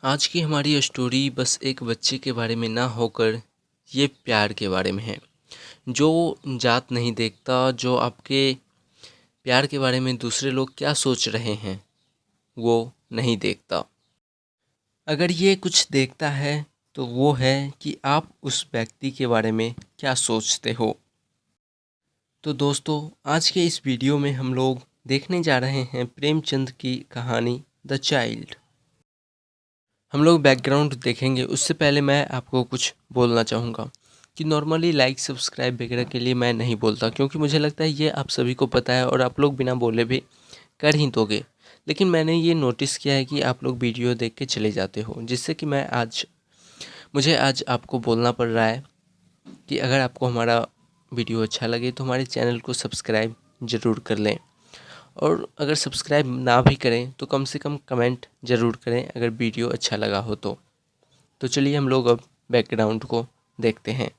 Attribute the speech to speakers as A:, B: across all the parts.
A: आज की हमारी स्टोरी बस एक बच्चे के बारे में ना होकर ये प्यार के बारे में है, जो जात नहीं देखता, जो आपके प्यार के बारे में दूसरे लोग क्या सोच रहे हैं वो नहीं देखता। अगर ये कुछ देखता है तो वो है कि आप उस व्यक्ति के बारे में क्या सोचते हो। तो दोस्तों, आज के इस वीडियो में हम लोग देखने जा रहे हैं प्रेमचंद की कहानी द चाइल्ड। हम लोग बैकग्राउंड देखेंगे, उससे पहले मैं आपको कुछ बोलना चाहूँगा कि नॉर्मली लाइक सब्सक्राइब वगैरह के लिए मैं नहीं बोलता, क्योंकि मुझे लगता है ये आप सभी को पता है और आप लोग बिना बोले भी कर ही दोगे। लेकिन मैंने ये नोटिस किया है कि आप लोग वीडियो देख के चले जाते हो, जिससे कि मुझे आज आपको बोलना पड़ रहा है कि अगर आपको हमारा वीडियो अच्छा लगे तो हमारे चैनल को सब्सक्राइब ज़रूर कर लें, और अगर सब्सक्राइब ना भी करें तो कम से कम कमेंट ज़रूर करें अगर वीडियो अच्छा लगा हो तो चलिए हम लोग अब बैकग्राउंड को देखते हैं।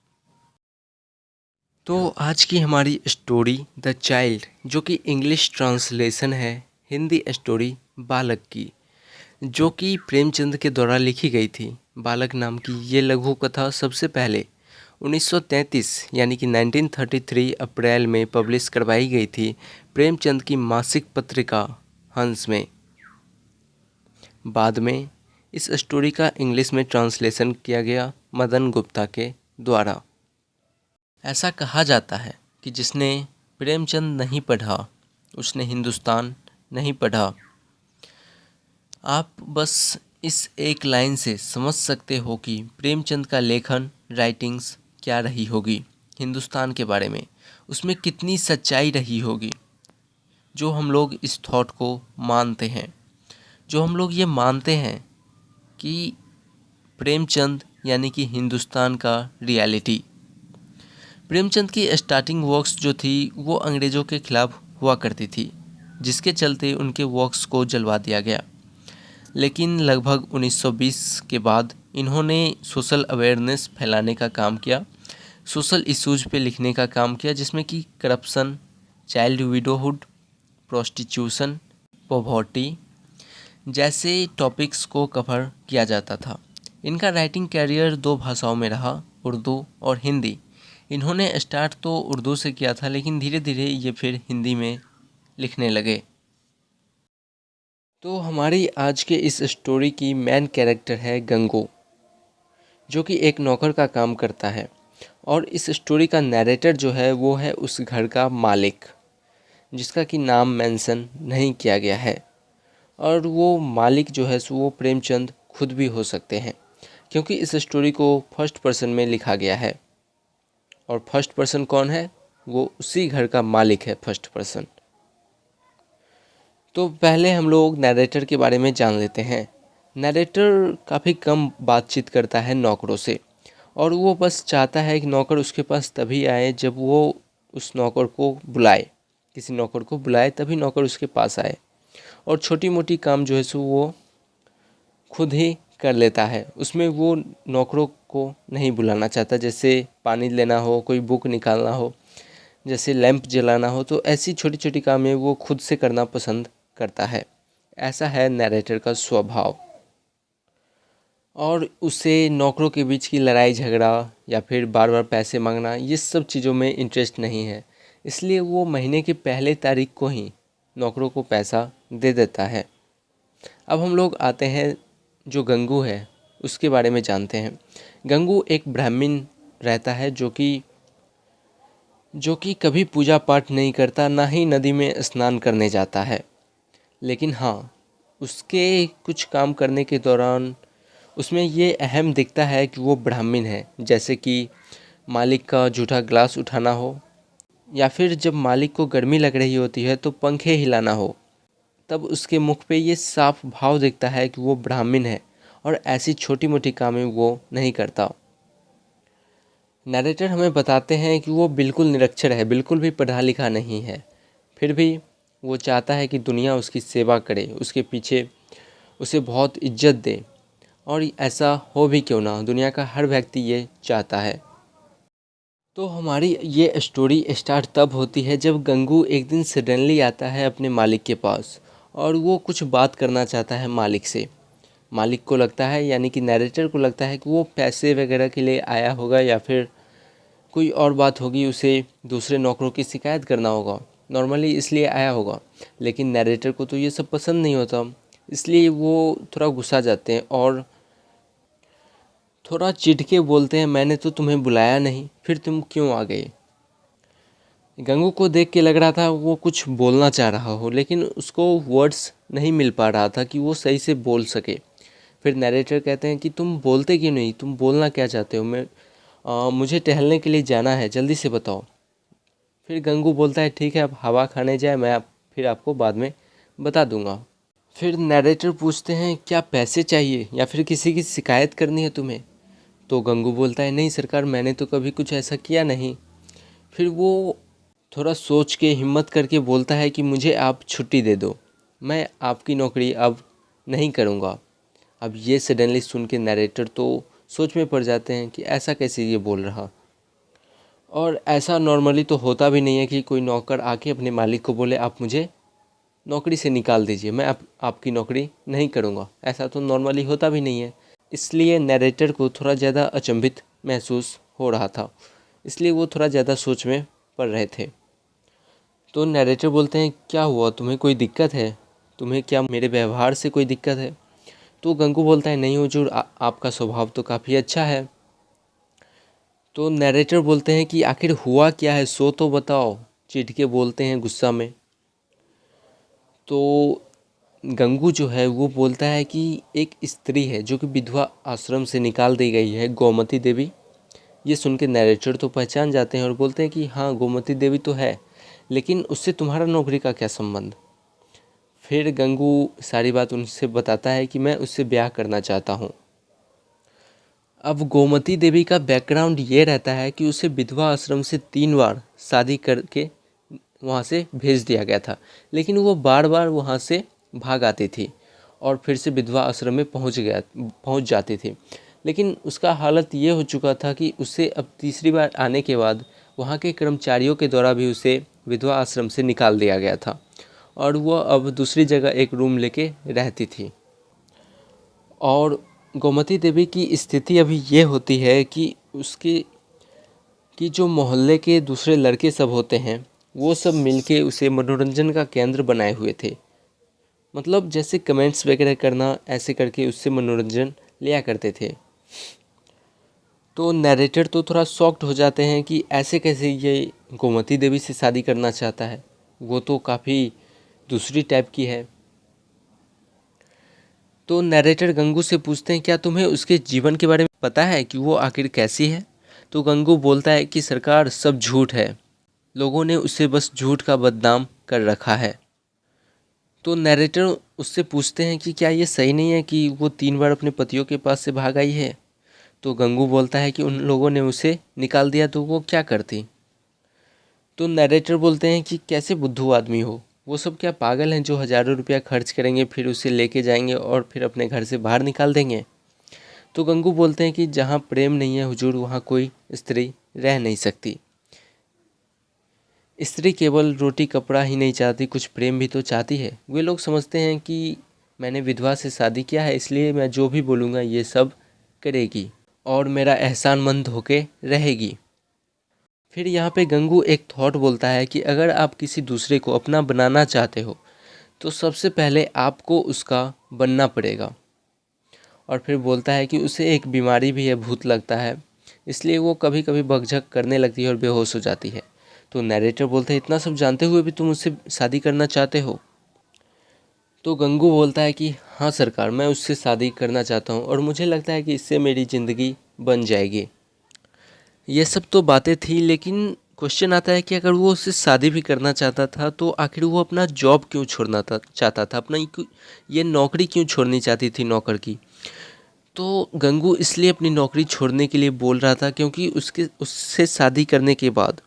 A: तो आज की हमारी स्टोरी द चाइल्ड, जो कि इंग्लिश ट्रांसलेशन है हिंदी स्टोरी बालक की, जो कि प्रेमचंद के द्वारा लिखी गई थी। बालक नाम की ये लघु कथा सबसे पहले 1933 यानी कि 1933 अप्रैल में पब्लिश करवाई गई थी प्रेमचंद की मासिक पत्रिका हंस में। बाद में इस स्टोरी का इंग्लिश में ट्रांसलेशन किया गया मदन गुप्ता के द्वारा। ऐसा कहा जाता है कि जिसने प्रेमचंद नहीं पढ़ा उसने हिंदुस्तान नहीं पढ़ा। आप बस इस एक लाइन से समझ सकते हो कि प्रेमचंद का लेखन राइटिंग्स क्या रही होगी हिंदुस्तान के बारे में, उसमें कितनी सच्चाई रही होगी। जो हम लोग इस थॉट को मानते हैं, जो हम लोग ये मानते हैं कि प्रेमचंद यानी कि हिंदुस्तान का रियलिटी। प्रेमचंद की स्टार्टिंग वर्क्स जो थी वो अंग्रेज़ों के खिलाफ हुआ करती थी, जिसके चलते उनके वर्क्स को जलवा दिया गया। लेकिन लगभग 1920 के बाद इन्होंने सोशल अवेयरनेस फैलाने का काम किया, सोशल इश्यूज पे लिखने का काम किया, जिसमें कि corruption, child widowhood, prostitution, poverty जैसे टॉपिक्स को कवर किया जाता था। इनका राइटिंग कैरियर दो भाषाओं में रहा, उर्दू और हिंदी। इन्होंने स्टार्ट तो उर्दू से किया था, लेकिन धीरे धीरे ये फिर हिंदी में लिखने लगे। तो हमारी आज के इस स्टोरी की मेन कैरेक्टर है गंगू, जो कि एक नौकर का काम करता है, और इस स्टोरी का नैरेटर जो है वो है उस घर का मालिक, जिसका कि नाम मेंशन नहीं किया गया है। और वो मालिक जो है वो प्रेमचंद खुद भी हो सकते हैं, क्योंकि इस स्टोरी को फर्स्ट पर्सन में लिखा गया है। और फर्स्ट पर्सन कौन है? वो उसी घर का मालिक है, फर्स्ट पर्सन। तो पहले हम लोग नैरेटर के बारे में जान लेते हैं। नैरेटर काफ़ी कम बातचीत करता है नौकरों से, और वो बस चाहता है कि नौकर उसके पास तभी आए जब वो उस नौकर को बुलाए, किसी नौकर को बुलाए तभी नौकर उसके पास आए। और छोटी मोटी काम जो है सो वो खुद ही कर लेता है, उसमें वो नौकरों को नहीं बुलाना चाहता। जैसे पानी लेना हो, कोई बुक निकालना हो, जैसे लैंप जलाना हो, तो ऐसी छोटी छोटी कामें वो खुद से करना पसंद करता है। ऐसा है नैरेटर का स्वभाव। और उसे नौकरों के बीच की लड़ाई झगड़ा या फिर बार बार पैसे मांगना, ये सब चीज़ों में इंटरेस्ट नहीं है। इसलिए वो महीने की पहले तारीख को ही नौकरों को पैसा दे देता है। अब हम लोग आते हैं जो गंगू है उसके बारे में जानते हैं। गंगू एक ब्राह्मण रहता है, जो कि कभी पूजा पाठ नहीं करता, ना ही नदी में स्नान करने जाता है। लेकिन हाँ, उसके कुछ काम करने के दौरान उसमें ये अहम दिखता है कि वो ब्राह्मण है। जैसे कि मालिक का जूठा ग्लास उठाना हो, या फिर जब मालिक को गर्मी लग रही होती है तो पंखे हिलाना हो, तब उसके मुख पे ये साफ भाव दिखता है कि वो ब्राह्मण है, और ऐसी छोटी मोटी कामें वो नहीं करता। नैरेटर हमें बताते हैं कि वो बिल्कुल निरक्षर है, बिल्कुल भी पढ़ा लिखा नहीं है, फिर भी वो चाहता है कि दुनिया उसकी सेवा करे, उसके पीछे उसे बहुत इज्जत दे। और ऐसा हो भी क्यों ना, दुनिया का हर व्यक्ति ये चाहता है। तो हमारी ये स्टोरी स्टार्ट तब होती है जब गंगू एक दिन सडनली आता है अपने मालिक के पास, और वो कुछ बात करना चाहता है मालिक से। मालिक को लगता है, यानी कि नैरेटर को लगता है कि वो पैसे वगैरह के लिए आया होगा या फिर कोई और बात होगी, उसे दूसरे नौकरों की शिकायत करना होगा, नॉर्मली इसलिए आया होगा। लेकिन नैरेटर को तो ये सब पसंद नहीं होता, इसलिए वो थोड़ा गुस्सा जाते हैं और थोड़ा चिढ़ के बोलते हैं, मैंने तो तुम्हें बुलाया नहीं, फिर तुम क्यों आ गए। गंगू को देख के लग रहा था वो कुछ बोलना चाह रहा हो, लेकिन उसको वर्ड्स नहीं मिल पा रहा था कि वो सही से बोल सके। फिर नैरेटर कहते हैं कि तुम बोलते क्यों नहीं, तुम बोलना क्या चाहते हो। मुझे टहलने के लिए जाना है, जल्दी से बताओ। फिर गंगू बोलता है ठीक है, अब हवा खाने जाए, फिर आपको बाद में बता दूंगा। फिर नैरेटर पूछते हैं क्या पैसे चाहिए या फिर किसी की शिकायत करनी है तुम्हें। तो गंगू बोलता है नहीं सरकार, मैंने तो कभी कुछ ऐसा किया नहीं। फिर वो थोड़ा सोच के हिम्मत करके बोलता है कि मुझे आप छुट्टी दे दो, मैं आपकी नौकरी अब नहीं करूँगा। अब ये सडनली सुन के नैरेटर तो सोच में पड़ जाते हैं कि ऐसा कैसे ये बोल रहा। और ऐसा नॉर्मली तो होता भी नहीं है कि कोई नौकर आके अपने मालिक को बोले आप मुझे नौकरी से निकाल दीजिए, मैं आपकी नौकरी नहीं करूँगा। ऐसा तो नॉर्मली होता भी नहीं है। इसलिए नैरेटर को थोड़ा ज़्यादा अचंभित महसूस हो रहा था, इसलिए वो थोड़ा ज़्यादा सोच में पड़ रहे थे। तो नैरेटर बोलते हैं क्या हुआ, तुम्हें कोई दिक्कत है, तुम्हें क्या मेरे व्यवहार से कोई दिक्कत है। तो गंगू बोलता है नहीं हुजूर, आपका स्वभाव तो काफ़ी अच्छा है। तो नैरेटर बोलते हैं कि आखिर हुआ क्या है, सो तो बताओ, चिढ़ के बोलते हैं गुस्सा में। तो गंगू जो है वो बोलता है कि एक स्त्री है जो कि विधवा आश्रम से निकाल दी गई है, गोमती देवी। ये सुन के नैरेटर तो पहचान जाते हैं और बोलते हैं कि हाँ गोमती देवी तो है, लेकिन उससे तुम्हारा नौकरी का क्या संबंध। फिर गंगू सारी बात उनसे बताता है कि मैं उससे ब्याह करना चाहता हूँ। अब गोमती देवी का बैकग्राउंड ये रहता है कि उसे विधवा आश्रम से 3 बार शादी करके वहाँ से भेज दिया गया था, लेकिन वो बार बार वहाँ से भाग आती थी और फिर से विधवा आश्रम में पहुँच जाती थी। लेकिन उसका हालत ये हो चुका था कि उसे अब तीसरी बार आने के बाद वहाँ के कर्मचारियों के द्वारा भी उसे विधवा आश्रम से निकाल दिया गया था और वह अब दूसरी जगह एक रूम लेके रहती थी। और गोमती देवी की स्थिति अभी ये होती है कि कि जो मोहल्ले के दूसरे लड़के सब होते हैं वो सब मिलके उसे मनोरंजन का केंद्र बनाए हुए थे। मतलब जैसे कमेंट्स वगैरह करना, ऐसे करके उससे मनोरंजन लिया करते थे। तो नैरेटर तो थोड़ा शॉक्ड हो जाते हैं कि ऐसे कैसे ये गोमती देवी से शादी करना चाहता है, वो तो काफ़ी दूसरी टाइप की है। तो नैरेटर गंगू से पूछते हैं क्या तुम्हें उसके जीवन के बारे में पता है कि वो आखिर कैसी है। तो गंगू बोलता है कि सरकार सब झूठ है, लोगों ने उसे बस झूठ का बदनाम कर रखा है। तो नैरेटर उससे पूछते हैं कि क्या ये सही नहीं है कि वो 3 बार अपने पतियों के पास से भाग आई है। तो गंगू बोलता है कि उन लोगों ने उसे निकाल दिया तो वो क्या करती। तो नैरेटर बोलते हैं कि कैसे बुद्धू आदमी हो, वो सब क्या पागल हैं जो हज़ारों रुपया खर्च करेंगे फिर उसे लेके जाएंगे और फिर अपने घर से बाहर निकाल देंगे। तो गंगू बोलते हैं कि जहाँ प्रेम नहीं है हुजूर, वहाँ कोई स्त्री रह नहीं सकती। स्त्री केवल रोटी कपड़ा ही नहीं चाहती, कुछ प्रेम भी तो चाहती है। वे लोग समझते हैं कि मैंने विधवा से शादी किया है, इसलिए मैं जो भी बोलूँगा ये सब करेगी और मेरा एहसानमंद होके रहेगी। फिर यहाँ पे गंगू एक थॉट बोलता है कि अगर आप किसी दूसरे को अपना बनाना चाहते हो तो सबसे पहले आपको उसका बनना पड़ेगा। और फिर बोलता है कि उसे एक बीमारी भी है, भूत लगता है, इसलिए वो कभी कभी बकझक करने लगती है और बेहोश हो जाती है। तो नैरेटर बोलते हैं इतना सब जानते हुए भी तुम उससे शादी करना चाहते हो। तो गंगू बोलता है कि हाँ सरकार, मैं उससे शादी करना चाहता हूँ और मुझे लगता है कि इससे मेरी ज़िंदगी बन जाएगी। ये सब तो बातें थी, लेकिन क्वेश्चन आता है कि अगर वो उससे शादी भी करना चाहता था तो आखिर वो अपना जॉब क्यों चाहता था, अपना ये नौकरी क्यों छोड़नी चाहती थी नौकर की। तो गंगू इसलिए अपनी नौकरी छोड़ने के लिए बोल रहा था क्योंकि उससे शादी करने के बाद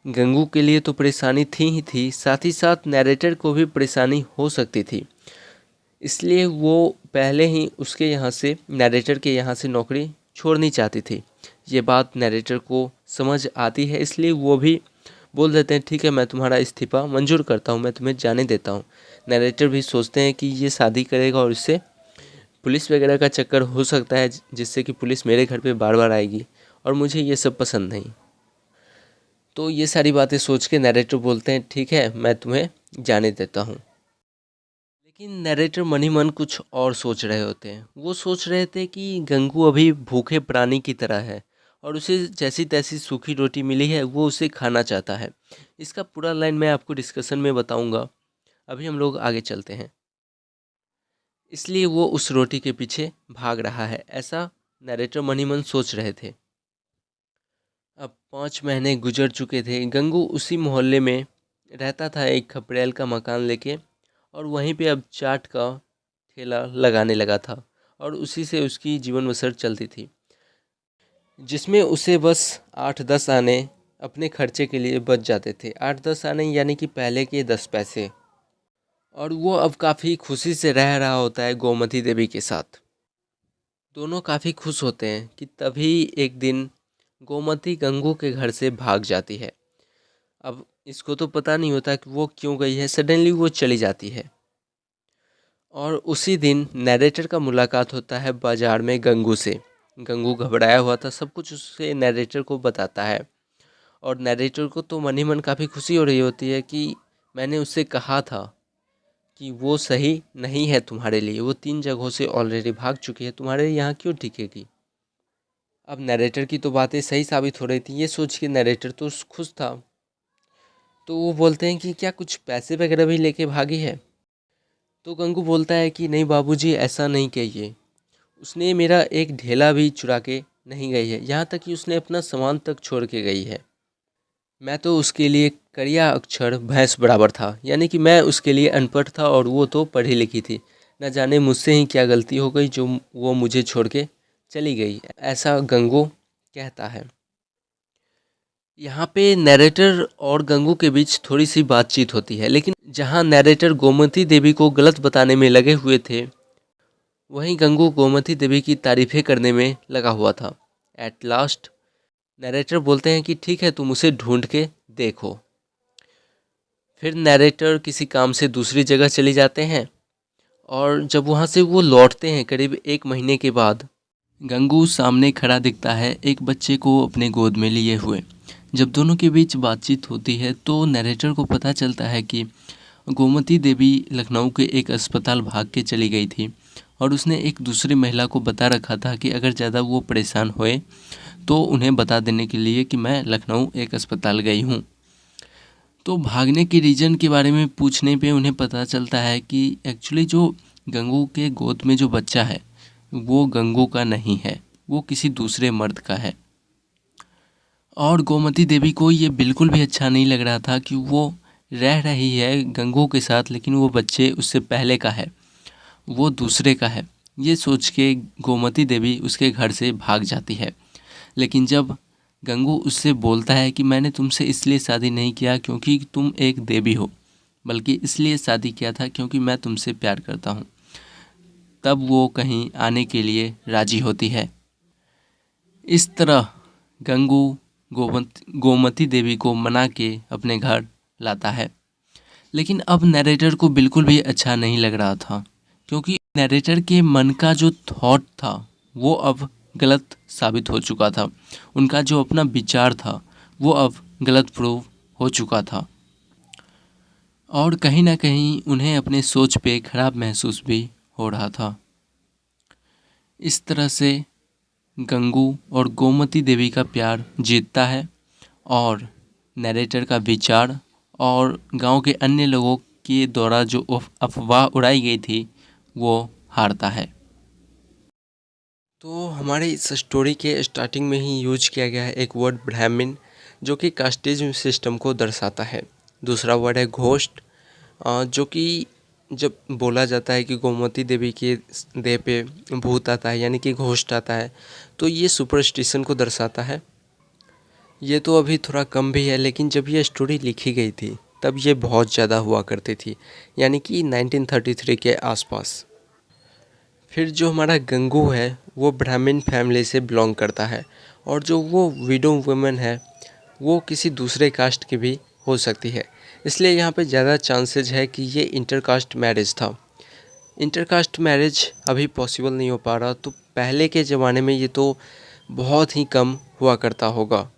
A: गंगू के लिए तो परेशानी थी ही थी, साथ ही साथ नैरेटर को भी परेशानी हो सकती थी। इसलिए वो पहले ही उसके यहाँ से, नैरेटर के यहाँ से नौकरी छोड़नी चाहती थी। ये बात नैरेटर को समझ आती है, इसलिए वो भी बोल देते हैं ठीक है, मैं तुम्हारा इस्तीफ़ा मंजूर करता हूँ, मैं तुम्हें जाने देता हूँ। नैरेटर भी सोचते हैं कि ये शादी करेगा और इससे पुलिस वगैरह का चक्कर हो सकता है जिससे कि पुलिस मेरे घर पे बार बार आएगी और मुझे ये सब पसंद नहीं। तो ये सारी बातें सोच के नैरेटर बोलते हैं ठीक है मैं तुम्हें जाने देता हूँ। लेकिन नैरेटर मन ही मन कुछ और सोच रहे होते हैं। वो सोच रहे थे कि गंगू अभी भूखे प्राणी की तरह है और उसे जैसी तैसी सूखी रोटी मिली है वो उसे खाना चाहता है। इसका पूरा लाइन मैं आपको डिस्कशन में बताऊंगा, अभी हम लोग आगे चलते हैं। इसलिए वो उस रोटी के पीछे भाग रहा है, ऐसा नैरेटर मन ही मन सोच रहे थे। अब 5 महीने गुजर चुके थे। गंगू उसी मोहल्ले में रहता था, एक खपरेल का मकान लेके, और वहीं पे अब चाट का ठेला लगाने लगा था और उसी से उसकी जीवन बसर चलती थी, जिसमें उसे बस 8-10 आने अपने खर्चे के लिए बच जाते थे। 8-10 आने यानी कि पहले के 10 पैसे। और वो अब काफ़ी खुशी से रह रहा होता है गोमती देवी के साथ। दोनों काफ़ी खुश होते हैं कि तभी एक दिन गोमती गंगू के घर से भाग जाती है। अब इसको तो पता नहीं होता कि वो क्यों गई है, सडनली वो चली जाती है। और उसी दिन नैरेटर का मुलाकात होता है बाजार में गंगू से। गंगू घबराया हुआ था, सब कुछ उससे नैरेटर को बताता है। और नैरेटर को तो मन ही मन काफ़ी खुशी हो रही होती है कि मैंने उससे कहा था कि वो सही नहीं है तुम्हारे लिए, वो 3 जगहों से ऑलरेडी भाग चुकी है, तुम्हारे यहाँ क्यों टिकेगी। अब नैरेटर की तो बातें सही साबित हो रही थी, ये सोच के नैरेटर तो खुश था। तो वो बोलते हैं कि क्या कुछ पैसे वगैरह भी लेके भागी है। तो गंगू बोलता है कि नहीं बाबूजी, ऐसा नहीं कहिए, उसने मेरा एक ढेला भी चुरा के नहीं गई है, यहाँ तक कि उसने अपना सामान तक छोड़ के गई है। मैं तो उसके लिए करिया अक्षर भैंस बराबर था, यानी कि मैं उसके लिए अनपढ़ था और वो तो पढ़ी लिखी थी। न जाने मुझसे ही क्या गलती हो गई जो वो मुझे छोड़ के चली गई, ऐसा गंगू कहता है। यहाँ पे नैरेटर और गंगू के बीच थोड़ी सी बातचीत होती है, लेकिन जहाँ नैरेटर गोमती देवी को गलत बताने में लगे हुए थे, वहीं गंगू गोमती देवी की तारीफें करने में लगा हुआ था। एट लास्ट नैरेटर बोलते हैं कि ठीक है तुम उसे ढूंढ के देखो। फिर नैरेटर किसी काम से दूसरी जगह चले जाते हैं और जब वहाँ से वो लौटते हैं करीब 1 महीने के बाद, गंगू सामने खड़ा दिखता है एक बच्चे को अपने गोद में लिए हुए। जब दोनों के बीच बातचीत होती है तो नैरेटर को पता चलता है कि गोमती देवी लखनऊ के एक अस्पताल भाग के चली गई थी और उसने एक दूसरी महिला को बता रखा था कि अगर ज़्यादा वो परेशान होए तो उन्हें बता देने के लिए कि मैं लखनऊ एक अस्पताल गई हूँ। तो भागने के रीज़न के बारे में पूछने पे उन्हें पता चलता है कि एक्चुअली जो गंगू के गोद में जो बच्चा है वो गंगू का नहीं है, वो किसी दूसरे मर्द का है। और गोमती देवी को ये बिल्कुल भी अच्छा नहीं लग रहा था कि वो रह रही है गंगू के साथ, लेकिन वो बच्चे उससे पहले का है, वो दूसरे का है। ये सोच के गोमती देवी उसके घर से भाग जाती है। लेकिन जब गंगू उससे बोलता है कि मैंने तुमसे इसलिए शादी नहीं किया क्योंकि तुम एक देवी हो, बल्कि इसलिए शादी किया था क्योंकि मैं तुमसे प्यार करता हूँ, तब वो कहीं आने के लिए राजी होती है। इस तरह गंगू गोमती देवी को मना के अपने घर लाता है। लेकिन अब नैरेटर को बिल्कुल भी अच्छा नहीं लग रहा था, क्योंकि नैरेटर के मन का जो थॉट था वो अब गलत साबित हो चुका था। उनका जो अपना विचार था वो अब गलत प्रूव हो चुका था और कहीं ना कहीं उन्हें अपने सोच पे खराब महसूस भी हो रहा था। इस तरह से गंगू और गोमती देवी का प्यार जीतता है और नैरेटर का विचार और गांव के अन्य लोगों के द्वारा जो अफवाह उड़ाई गई थी वो हारता है। तो हमारे इस स्टोरी के स्टार्टिंग में ही यूज किया गया है एक वर्ड ब्राह्मण, जो कि कास्टेज सिस्टम को दर्शाता है। दूसरा वर्ड है घोस्ट, जो कि जब बोला जाता है कि गोमती देवी के देह पे भूत आता है यानी कि घोस्ट आता है, तो ये सुपरस्टिशन को दर्शाता है। ये तो अभी थोड़ा कम भी है, लेकिन जब ये स्टोरी लिखी गई थी तब ये बहुत ज़्यादा हुआ करती थी, यानी कि 1933 के आसपास। फिर जो हमारा गंगू है वो ब्राह्मण फैमिली से बिलोंग करता है, और जो वो विडो वुमेन है वो किसी दूसरे कास्ट की भी हो सकती है, इसलिए यहाँ पे ज़्यादा चांसेज है कि ये इंटरकास्ट मैरिज था। इंटरकास्ट मैरिज अभी पॉसिबल नहीं हो पा रहा, तो पहले के ज़माने में ये तो बहुत ही कम हुआ करता होगा।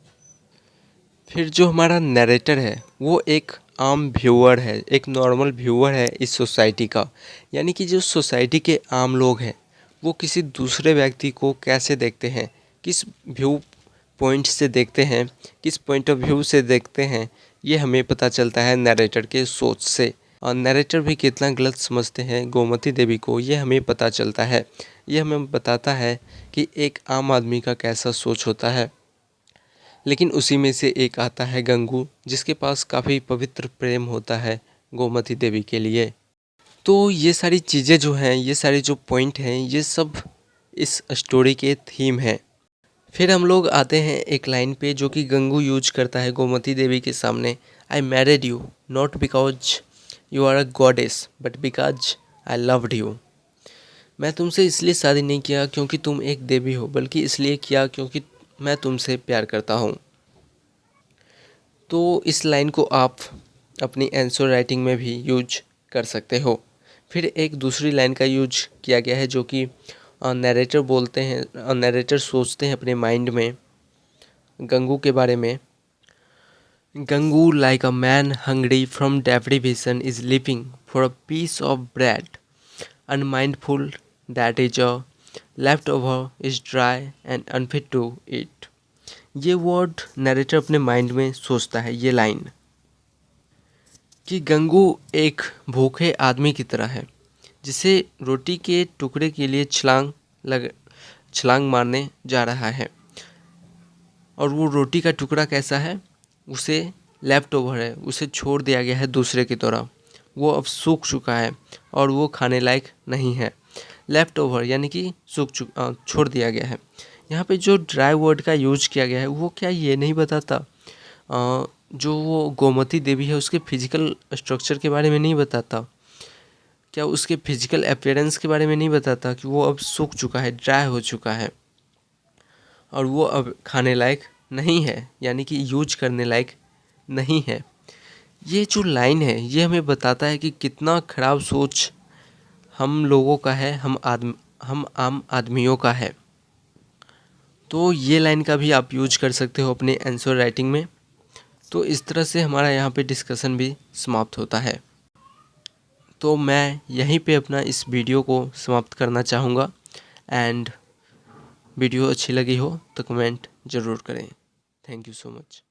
A: फिर जो हमारा नरेटर है वो एक आम व्यूअर है, एक नॉर्मल व्यूअर है इस सोसाइटी का। यानी कि जो सोसाइटी के आम लोग हैं वो किसी दूसरे व्यक्ति को कैसे देखते हैं, किस व्यू पॉइंट से देखते हैं, किस पॉइंट ऑफ व्यू से देखते हैं, ये हमें पता चलता है नरेटर के सोच से। और नरेटर भी कितना गलत समझते हैं गोमती देवी को, ये हमें पता चलता है। ये हमें बताता है कि एक आम आदमी का कैसा सोच होता है। लेकिन उसी में से एक आता है गंगू, जिसके पास काफ़ी पवित्र प्रेम होता है गोमती देवी के लिए। तो ये सारी चीज़ें जो हैं, ये सारे जो पॉइंट हैं, ये सब इस स्टोरी के थीम हैं। फिर हम लोग आते हैं एक लाइन पे जो कि गंगू यूज करता है गोमती देवी के सामने। I married you not because you are a goddess but because I loved you. मैं तुमसे इसलिए शादी नहीं किया क्योंकि तुम एक देवी हो, बल्कि इसलिए किया क्योंकि मैं तुमसे प्यार करता हूँ। तो इस लाइन को आप अपनी आंसर राइटिंग में भी यूज कर सकते हो। फिर एक दूसरी लाइन का यूज किया गया है जो कि नरेटर बोलते हैं, नरेटर सोचते हैं अपने माइंड में गंगू के बारे में। Gangu like a man hungry from deprivation is living for a piece of bread, unmindful that is a leftover is dry and unfit to eat। ये वर्ड नरेटर अपने माइंड में सोचता है, ये लाइन, कि गंगू एक भूखे आदमी की तरह है जिसे रोटी के टुकड़े के लिए छलांग मारने जा रहा है। और वो रोटी का टुकड़ा कैसा है, उसे लेफ्ट ओवर है, उसे छोड़ दिया गया है दूसरे की तरह। वो अब सूख चुका है और वो खाने लायक नहीं है। लेफ्ट ओवर यानी कि छोड़ दिया गया है। यहाँ पे जो ड्राई वर्ड का यूज किया गया है वो क्या ये नहीं बताता, जो वो गोमती देवी है उसके फिजिकल स्ट्रक्चर के बारे में नहीं बताता, क्या उसके फिजिकल अपीयरेंस के बारे में नहीं बताता कि वो अब सूख चुका है, ड्राई हो चुका है और वो अब खाने लायक नहीं है, यानी कि यूज करने लायक नहीं है। ये जो लाइन है ये हमें बताता है कि कितना खराब सोच हम लोगों का है, हम आम आदमियों का है। तो ये लाइन का भी आप यूज कर सकते हो अपने आंसर राइटिंग में। तो इस तरह से हमारा यहाँ पे डिस्कशन भी समाप्त होता है। तो मैं यहीं पे अपना इस वीडियो को समाप्त करना चाहूँगा। एंड वीडियो अच्छी लगी हो तो कमेंट ज़रूर करें। Thank you so much.